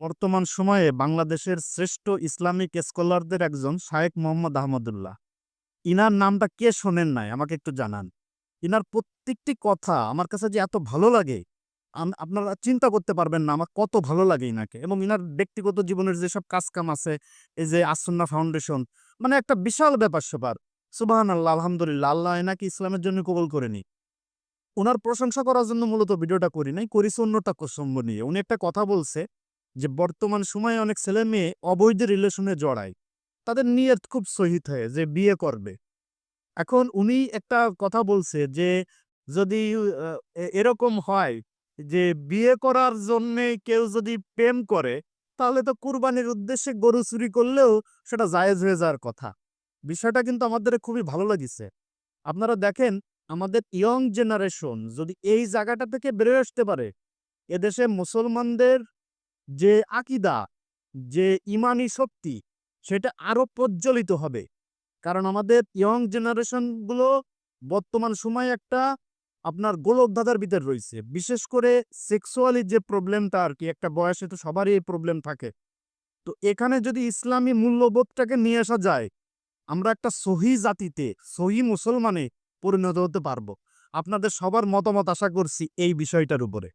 বর্তমান সময়ে বাংলাদেশের শ্রেষ্ঠ ইসলামিক স্কলারদের একজন শায়েখ মোহাম্মদ আহমদুল্লাহ। ইনার নামটা কে শোনেন নাই আমাকে একটু জানান। ইনার প্রত্যেকটি কথা আমার কাছে যে এত ভালো লাগে, আপনারা চিন্তা করতে পারবেন না আমার কত ভালো লাগে ইনাকে। এবং ইনার ব্যক্তিগত জীবনের যেসব কাজ-কাম আছে, এই যে আসুন্নাহ ফাউন্ডেশন, মানে একটা বিশাল ব্যাপার-স্যাপার। সুবহানাল্লাহ, আলহামদুলিল্লাহ। আল্লাহ এনাকে ইসলামের জন্য কবুল করে নিক। উনার প্রশংসা করার জন্য মূলত ভিডিওটা করি নাই, করেছি অন্যটা প্রসঙ্গ নিয়ে। উনি একটা কথা বলছে যে, বর্তমান সময়ে অনেক ছেলে-মেয়ে অবৈধ রিলেশনে জড়ায়। তাদের নিয়ত খুব সহিহ হয় যে বিয়ে করবে। এখন উনি একটা কথা বলছে যে, যদি আ এরকম হয় যে বিয়ে করার জন্যে কেউ যদি প্রেম করে, তাহলে তো কুরবানির উদ্দেশ্যে গরু চুরি করলেও সেটা জায়েজ হয়ে যাওয়ার কথা। বিষয়টা কিন্তু আমাদের খুবই ভালো লাগিছে। আপনারা দেখেন, আমাদের ইয়ং জেনারেশন যদি এই জায়গাটা থেকে বেরিয়ে আসতে পারে, এদেশে মুসলমানদের যে আকীদা, যে ইমানি শক্তি, সেটা আরো প্রজ্বলিত হবে। কারণ আমাদের ইয়ং জেনারেশন গুলো বর্তমান সময়ে একটা আপনার গোলকধাঁধার ভিতর রইছে। বিশেষ করে সেক্সুয়ালি যে প্রবলেমটা আরকি, একটা বয়সে তো সবারই এই প্রবলেম থাকে। তো এখানে যদি ইসলামী মূল্যবোধটাকে নিয়ে আসা যায়, আমরা একটা সহি জাতিতে, সহি মুসলমানে পরিণত হতে পারবো। আপনাদের সবার মতামত আশা করছি এই বিষয়টার উপরে।